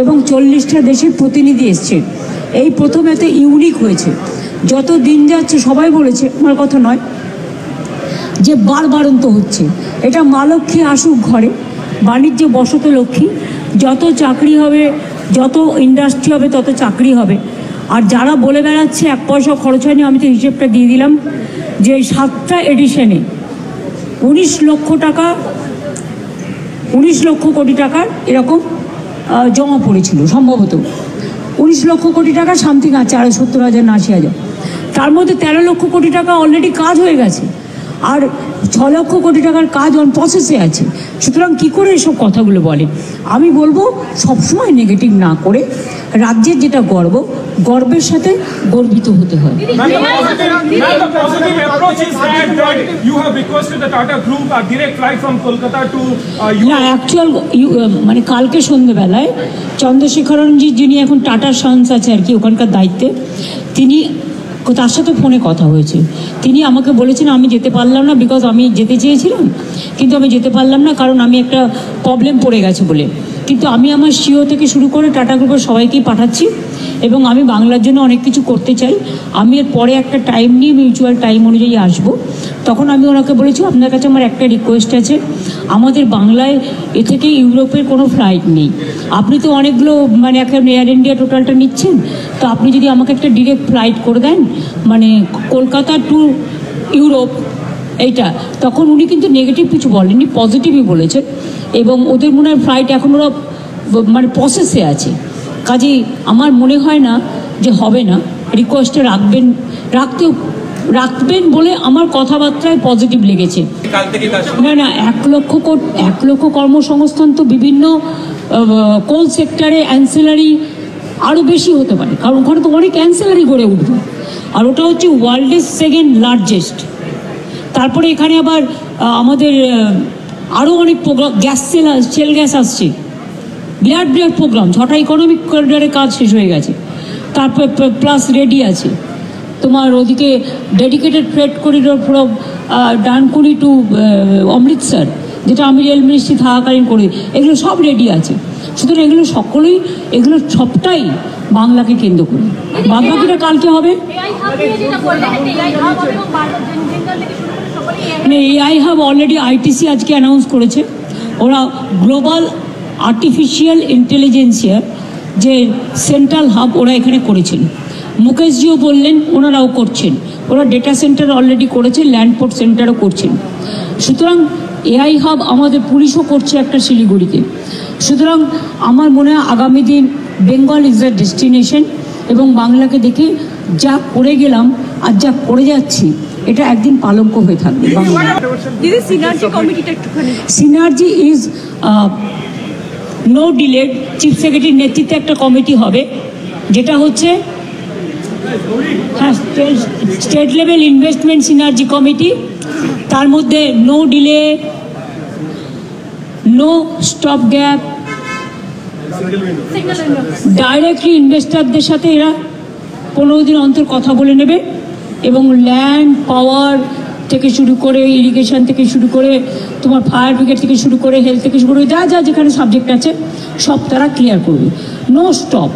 এবং 40টা দেশের প্রতিনিধি এসছে। এই প্রথম এত ইউনিক হয়েছে। যত দিন যাচ্ছে সবাই বলেছে, আমার কথা নয়, যে বারবারন্ত হচ্ছে। এটা মা লক্ষ্মী আসুক ঘরে, বাণিজ্যে বসত লক্ষ্মী, যত চাকরি হবে, যত ইন্ডাস্ট্রি হবে, তত চাকরি হবে। আর যারা বলে বেড়াচ্ছে 1 পয়সা খরচ হয়নি, আমি তো হিসেবটা দিয়ে দিলাম যে 7টা এডিশনে 19 লক্ষ কোটি টাকার এরকম জমা পড়েছিল সম্ভবত। 19 লক্ষ কোটি টাকা সামথিং আছে, 70,000 না 80,000। তার মধ্যে 13 লক্ষ কোটি টাকা অলরেডি কাজ হয়ে গেছে, আর 6 লক্ষ কোটি টাকার কাজ অন প্রসেসে আছে। সুতরাং কী করে এসব কথাগুলো বলে? আমি বলবো সবসময় নেগেটিভ না করে রাজ্যের যেটা গর্বের সাথে গর্বিত হতে হয়। না, অ্যাকচুয়াল মানে কালকে সন্ধ্যেবেলায় চন্দ্রশেখরনজি, যিনি এখন টাটা সন্স আছে আর কি ওখানকার দায়িত্বে, তার সাথে ফোনে কথা হয়েছে। তিনি আমাকে বলেছেন আমি যেতে পারলাম না, বিকজ আমি যেতে চেয়েছিলাম কিন্তু আমি যেতে পারলাম না, কারণ আমি একটা প্রবলেম পড়ে গেছে বলে। কিন্তু আমি আমার সিও থেকে শুরু করে টাটা গ্রুপের সবাইকেই পাঠাচ্ছি এবং আমি বাংলার জন্য অনেক কিছু করতে চাই। আমি এর পরে একটা টাইম নিয়ে মিউচুয়াল টাইম অনুযায়ী আসবো। তখন আমি ওনাকে বলেছি আপনার কাছে আমার একটা রিকোয়েস্ট আছে, আমাদের বাংলায় এ থেকে ইউরোপের কোনো ফ্লাইট নেই। আপনি তো অনেকগুলো মানে এখন এয়ার ইন্ডিয়া টোটালটা নিচ্ছেন, তো আপনি যদি আমাকে একটা ডিরেক্ট ফ্লাইট করে দেন, মানে কলকাতা টু ইউরোপ এইটা। তখন উনি কিন্তু নেগেটিভ কিছু বলেননি, পজিটিভই বলেছেন। এবং ওদের মনে হয় ফ্লাইট এখন ওরা মানে প্রসেসে আছে, কাজেই আমার মনে হয় না যে হবে না। রিকোয়েস্টে রাখবেন বলে আমার কথাবার্তায় পজিটিভ লেগেছে। না 1 লক্ষ কর্মসংস্থান তো বিভিন্ন কোল সেক্টরে অ্যান্সিলারি আরও বেশি হতে পারে, কারণ ওখানে তো অনেক অ্যান্সিলারি গড়ে উঠবে। আর ওটা হচ্ছে ওয়ার্ল্ডের 2nd লার্জেস্ট। তারপরে এখানে আবার আমাদের আরও অনেক প্রোগ্রাম, শেল গ্যাস আসছে, বিরাট প্রোগ্রাম। 6টা ইকোনমিক করিডোরের কাজ শেষ হয়ে গেছে, তারপর প্লাস রেডি আছে তোমার ওদিকে ডেডিকেটেড ফ্রেট করিডোর পুরো ডানকুনি টু অমৃতসর, যেটা আমি রেল মিনিস্ট্রি থাকাকালীন করি, এগুলো সব রেডি আছে। সুতরাং এগুলো সবটাই বাংলাকে কেন্দ্র করে। বাদবাকিটা কালকে হবে। এআই হাব অলরেডি আইটিসি আজকে অ্যানাউন্স করেছে, ওরা গ্লোবাল আর্টিফিশিয়াল ইন্টেলিজেন্সিয়া যে সেন্ট্রাল হাব ওরা এখানে করেছেন। মুকেশজিও বললেন ওনারাও করছেন, ওরা ডেটা সেন্টার অলরেডি করেছে, ল্যান্ডপোর্ট সেন্টারও করছেন। সুতরাং এআই হাব আমাদের পুলিশও করছে একটা শিলিগুড়িতে। সুতরাং আমার মনে হয় আগামী দিন বেঙ্গল ইজ দ্য ডেস্টিনেশন, এবং বাংলাকে দেখে যা করে গেলাম আর যা করে যাচ্ছি এটা একদিন পালঙ্ক হয়ে থাকবে। Synergy is no delayed. Chief সেক্রেটারির নেতৃত্বে একটা কমিটি হবে, যেটা হচ্ছে state level investment synergy committee. তার মধ্যে no delay, no stop gap, directly ইনভেস্টারদের সাথে এরা 15 দিন অন্তর কথা বলে নেবে, এবং ল্যান্ড পাওয়ার থেকে শুরু করে ইরিগেশন থেকে শুরু করে তোমার ফায়ার ব্রিগেড থেকে শুরু করে হেলথ থেকে শুরু করে যা যেখানে সাবজেক্ট আছে সব তারা ক্লিয়ার করবে, নো স্টপ।